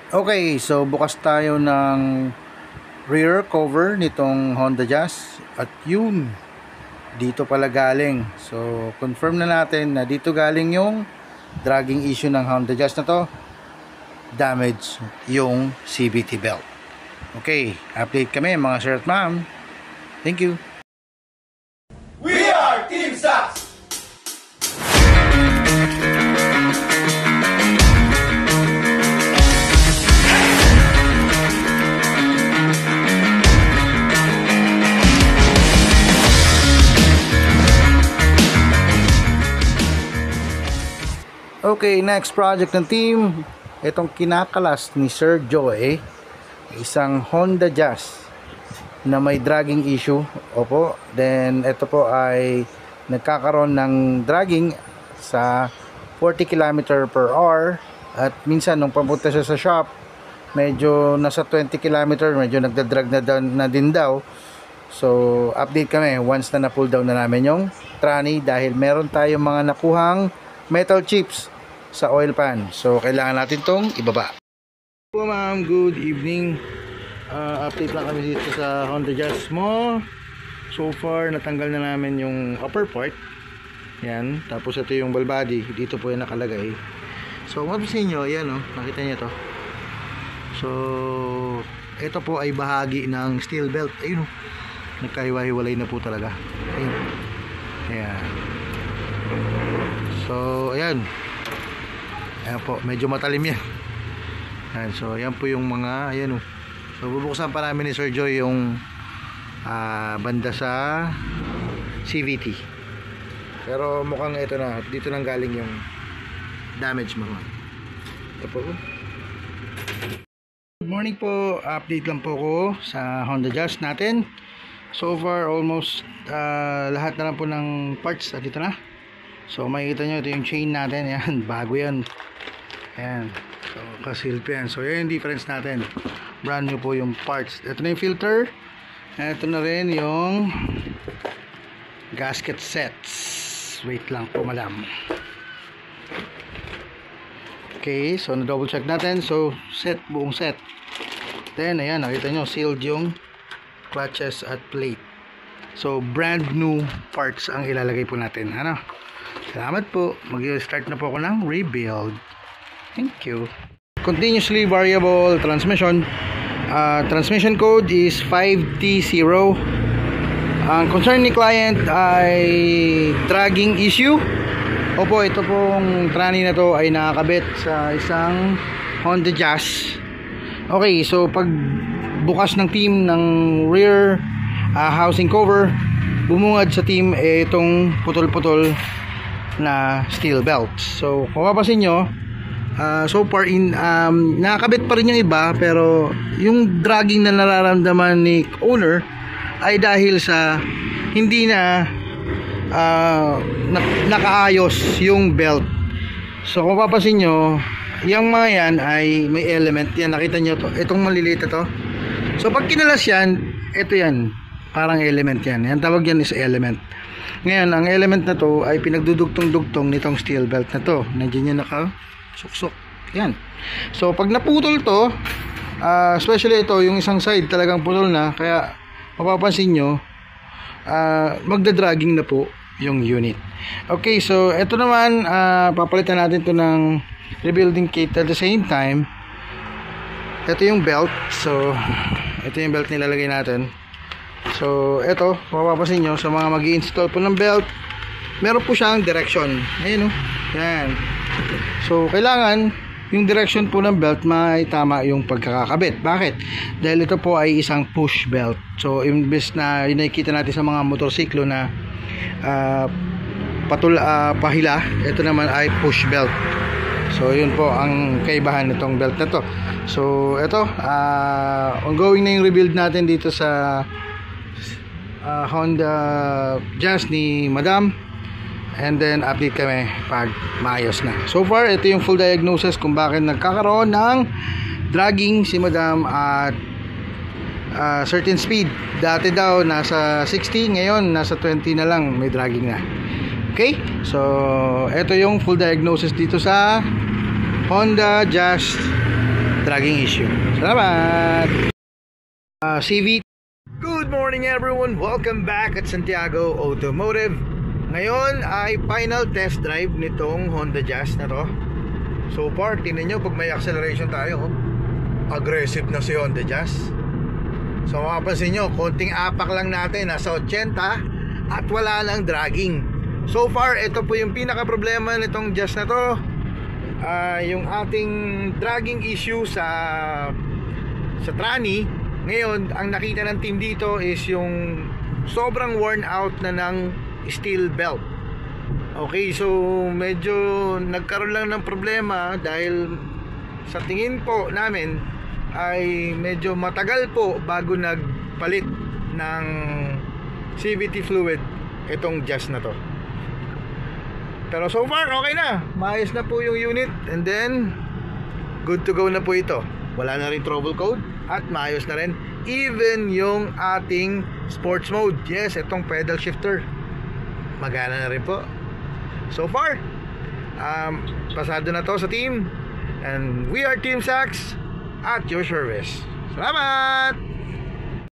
Okay, so bukas tayo ng rear cover nitong Honda Jazz at yun, dito pala galing. So confirm na natin na dito galing yung dragging issue ng Honda Jazz na to. Damage yung CVT belt. Okay, update kami mga sir at ma'am. Thank you. We are Team Sax! Okay, next project ng team. Itong kinakalas ni Sir Joy, isang Honda Jazz na may dragging issue. Opo, then ito po ay nagkakaroon ng dragging sa 40 km/h at minsan nung papunta siya sa shop medyo nasa 20 km, medyo nagdadrag na din daw. So update kami once na na-pull down na namin yung tranny dahil meron tayong mga nakuhang metal chips sa oil pan. So kailangan natin tong ibaba. Hello ma'am, good evening. Update lang kami dito sa Honda Jazz mo. So far natanggal na namin yung upper part. Yan, tapos ito yung ball body. Dito po yung nakalagay. So mapapansin nyo, yan o, nakita nyo to. So ito po ay bahagi ng steel belt. Ayun o, nagkahiwa-hiwalay na po talaga. Ayun. Ayan. So ayan. Ayan po, medyo matalim yan. Ayan, so ayan po yung mga, ayan o. So bubuksan pa namin ni Sir Joy yung banda sa CVT. Pero mukhang ito na, dito nang galing yung damage mga. Ito po. Good morning po, update lang po ko sa Honda Jazz natin. So far almost lahat na lang po ng parts dito na. So makikita nyo, ito yung chain natin. Yan, bago yan. Ayan, so kasilp yan. So yan yung difference natin, brand new po yung parts. Ito na yung filter. Ito na rin yung gasket sets. Wait lang po madam. Okay, so na double check natin. So set, buong set. Then ayan, nakita nyo sealed yung clutches at plate. So brand new parts ang ilalagay po natin. Ano? Salamat po. Mag-start na po ako ng rebuild. Thank you. Continuously variable transmission. Transmission code is 5T0. Ang concern ni client ay dragging issue. Opo, ito pong tranny na to ay nakakabit sa isang Honda Jazz. Okay, so pag bukas ng team ng rear housing cover, bumungad sa team itong putol-putol na steel belt. So kung mapapansin nyo, so far nakakabit pa rin yung iba, pero yung dragging na nararamdaman ni owner ay dahil sa hindi na nakaayos yung belt. So kung mapapansin nyo, yung mga yan ay may element. Yan, nakita nyo to, itong maliliit to. So pag kinalas yan, ito yan, parang element yan. Yan tawag yan is element. Ngayon, ang element na to ay pinagdudugtong-dugtong nitong steel belt na to. Nandiyan yan naka-suksok. Yan. So pag naputol to, especially ito, yung isang side talagang putol na, kaya mapapansin nyo, magda-dragging na po yung unit. Okay, so ito naman, papalitan natin to ng rebuilding kit. At the same time, ito yung belt. So ito yung belt nilalagay natin. So ito, mapapansin nyo, sa mga mag-i-install po ng belt, meron po siyang direction. Ayan o, yan. So kailangan yung direction po ng belt may tama yung pagkakakabit. Bakit? Dahil ito po ay isang push belt. So imbes na yung nakikita natin sa mga motorsiklo na pahila, ito naman ay push belt. So yun po ang kaibahan nitong belt na to. So ito, ongoing na yung rebuild natin dito sa Honda Jazz ni Madam. And then update kami pag maayos na. So far, ito yung full diagnosis kung bakit nagkakaroon ng dragging si Madam at certain speed. Dati daw nasa 60, ngayon nasa 20 na lang, may dragging na. Okay? So ito yung full diagnosis dito sa Honda Jazz dragging issue. Salamat! CV. Good morning everyone! Welcome back at Santiago Automotive. Ngayon ay final test drive nitong Honda Jazz na to. So far, tingnan nyo pag may acceleration tayo, aggressive na si Honda Jazz. So makapansin nyo, konting apak lang natin, nasa 80 at wala nang dragging. So far, ito po yung pinaka problema nitong Jazz na to, yung ating dragging issue sa tranny. Ngayon, ang nakita ng team dito is yung sobrang worn out na ng steel belt. Okay, so medyo nagkaroon lang ng problema dahil sa tingin po namin ay medyo matagal po bago nagpalit ng CVT fluid itong Jazz na to. Pero so far okay na, maayos na po yung unit, and then good to go na po ito. Wala na rin trouble code at maayos na rin even yung ating sports mode. Yes, itong pedal shifter magana na rin po. So far pasado na to sa team, and we are Team Sax at your service. Salamat!